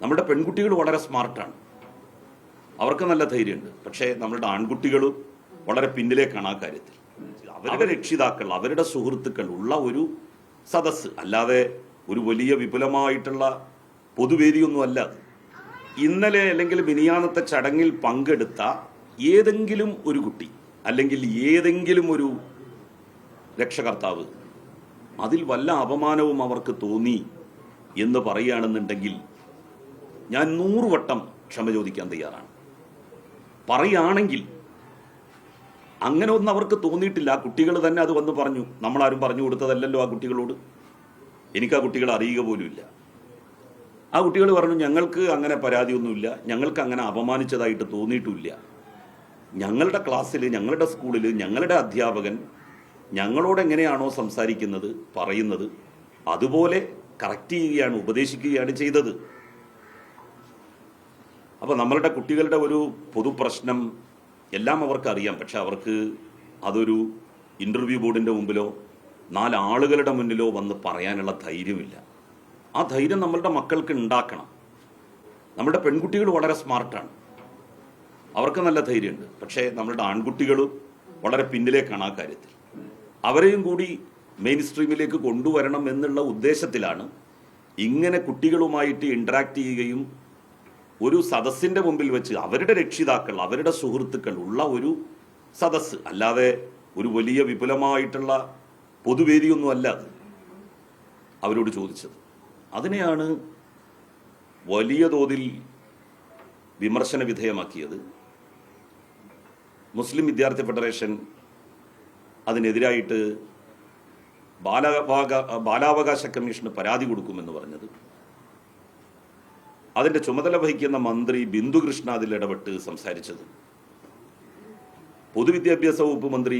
നമ്മുടെ പെൺകുട്ടികൾ വളരെ സ്മാർട്ടാണ്, അവർക്ക് നല്ല ധൈര്യമുണ്ട്. പക്ഷേ നമ്മളുടെ ആൺകുട്ടികൾ വളരെ പിന്നിലേക്കാണ് ആ കാര്യത്തിൽ. അവരുടെ രക്ഷിതാക്കൾ, അവരുടെ സുഹൃത്തുക്കൾ ഉള്ള ഒരു സദസ്സ്, അല്ലാതെ ഒരു വലിയ വിപുലമായിട്ടുള്ള പൊതുവേദിയൊന്നുമല്ല. ഇന്നലെ അല്ലെങ്കിൽ മിനിയാന്നത്തെ ചടങ്ങിൽ പങ്കെടുത്ത ഏതെങ്കിലും ഒരു കുട്ടി അല്ലെങ്കിൽ ഏതെങ്കിലും ഒരു രക്ഷകർത്താവ് അതിൽ വല്ല അപമാനവും അവർക്ക് തോന്നി എന്ന് പറയുകയാണെന്നുണ്ടെങ്കിൽ ഞാൻ 100 വട്ടം ക്ഷമ ചോദിക്കാൻ തയ്യാറാണ്. പറയുകയാണെങ്കിൽ അങ്ങനെ ഒന്നും അവർക്ക് തോന്നിയിട്ടില്ല. ആ കുട്ടികൾ തന്നെ അത് വന്ന് പറഞ്ഞു. നമ്മളാരും പറഞ്ഞു കൊടുത്തതല്ലല്ലോ ആ കുട്ടികളോട്. എനിക്ക് ആ കുട്ടികളെ അറിയുക പോലുമില്ല. ആ കുട്ടികൾ പറഞ്ഞു, ഞങ്ങൾക്ക് അങ്ങനെ പരാതിയൊന്നുമില്ല, ഞങ്ങൾക്ക് അങ്ങനെ അപമാനിച്ചതായിട്ട് തോന്നിയിട്ടുമില്ല. ഞങ്ങളുടെ ക്ലാസ്സിൽ, ഞങ്ങളുടെ സ്കൂളിൽ ഞങ്ങളുടെ അധ്യാപകൻ ഞങ്ങളോട് എങ്ങനെയാണോ സംസാരിക്കുന്നത്, പറയുന്നത്, അതുപോലെ കറക്റ്റ് ചെയ്യുകയാണ്, ഉപദേശിക്കുകയാണ് ചെയ്തത്. അപ്പോൾ നമ്മളുടെ കുട്ടികളുടെ ഒരു പൊതുപ്രശ്നം എല്ലാം അവർക്കറിയാം. പക്ഷെ അവർക്ക് അതൊരു ഇൻ്റർവ്യൂ ബോർഡിൻ്റെ മുമ്പിലോ 4 ആളുകളുടെ മുന്നിലോ വന്ന് പറയാനുള്ള ധൈര്യമില്ല. ആ ധൈര്യം നമ്മളുടെ മക്കൾക്ക് ഉണ്ടാക്കണം. നമ്മുടെ പെൺകുട്ടികൾ വളരെ സ്മാർട്ടാണ്, അവർക്ക് നല്ല ധൈര്യമുണ്ട്. പക്ഷേ നമ്മളുടെ ആൺകുട്ടികൾ വളരെ പിന്നിലേക്കാണ് ആ കാര്യത്തിൽ. അവരെയും കൂടി മെയിൻ സ്ട്രീമിലേക്ക് കൊണ്ടുവരണം എന്നുള്ള ഉദ്ദേശത്തിലാണ് ഇങ്ങനെ കുട്ടികളുമായിട്ട് ഇൻട്രാക്ട് ചെയ്യുകയും ഒരു സദസ്സിൻ്റെ മുമ്പിൽ വെച്ച് അവരുടെ രക്ഷിതാക്കൾ, അവരുടെ സുഹൃത്തുക്കൾ ഉള്ള ഒരു സദസ്സ്, അല്ലാതെ ഒരു വലിയ വിപുലമായിട്ടുള്ള പൊതുവേദിയൊന്നുമല്ല അവരോട് ചോദിച്ചത്. അതിനെയാണ് വലിയ തോതിൽ വിമർശന വിധേയമാക്കിയത്. മുസ്ലിം വിദ്യാർത്ഥി ഫെഡറേഷൻ അതിനെതിരായിട്ട് ബാലാവകാശ കമ്മീഷന് പരാതി കൊടുക്കുമെന്ന് പറഞ്ഞത്. അതിൻ്റെ ചുമതല വഹിക്കുന്ന മന്ത്രി ബിന്ദു കൃഷ്ണ അതിൽ ഇടപെട്ട് സംസാരിച്ചത്. പൊതുവിദ്യാഭ്യാസ വകുപ്പ് മന്ത്രി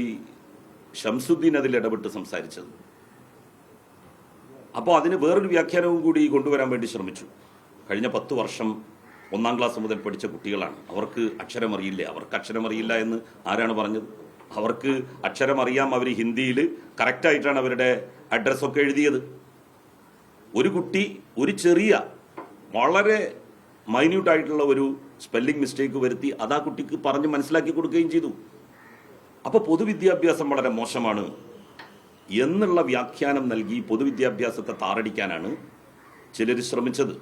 ഷംസുദ്ദീൻ അതിൽ ഇടപെട്ട് സംസാരിച്ചത്. അപ്പോൾ അതിന് വേറൊരു വ്യാഖ്യാനവും കൂടി കൊണ്ടുവരാൻ വേണ്ടി ശ്രമിച്ചു. കഴിഞ്ഞ 10 വർഷം 1-ാം ക്ലാസ് മുതൽ പഠിച്ച കുട്ടികളാണ്. അവർക്ക് അക്ഷരമറിയില്ല. അവർക്ക് അക്ഷരമറിയില്ല എന്ന് ആരാണ് പറഞ്ഞത്? അവർക്ക് അക്ഷരമറിയാം. അവർ ഹിന്ദിയിൽ കറക്റ്റായിട്ടാണ് അവരുടെ അഡ്രസ്സൊക്കെ എഴുതിയത്. ഒരു കുട്ടി ഒരു ചെറിയ വളരെ മൈന്യൂട്ടായിട്ടുള്ള ഒരു സ്പെല്ലിംഗ് മിസ്റ്റേക്ക് വരുത്തി അത് ആ കുട്ടിക്ക് പറഞ്ഞ് മനസ്സിലാക്കി കൊടുക്കുകയും ചെയ്തു. അപ്പോൾ പൊതുവിദ്യാഭ്യാസം വളരെ മോശമാണ് എന്നുള്ള വ്യാഖ്യാനം നൽകി പൊതുവിദ്യാഭ്യാസത്തെ താറടിക്കാനാണ് ചിലർ ശ്രമിച്ചത്.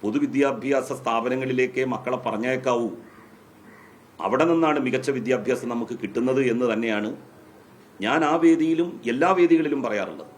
പൊതുവിദ്യാഭ്യാസ സ്ഥാപനങ്ങളിലേക്ക് മക്കളെ പറഞ്ഞേക്കാവൂ, അവിടെ നിന്നാണ് മികച്ച വിദ്യാഭ്യാസം നമുക്ക് കിട്ടുന്നത് എന്ന് തന്നെയാണ് ഞാൻ ആ വേദിയിലും എല്ലാ വേദികളിലും പറയാറുള്ളത്.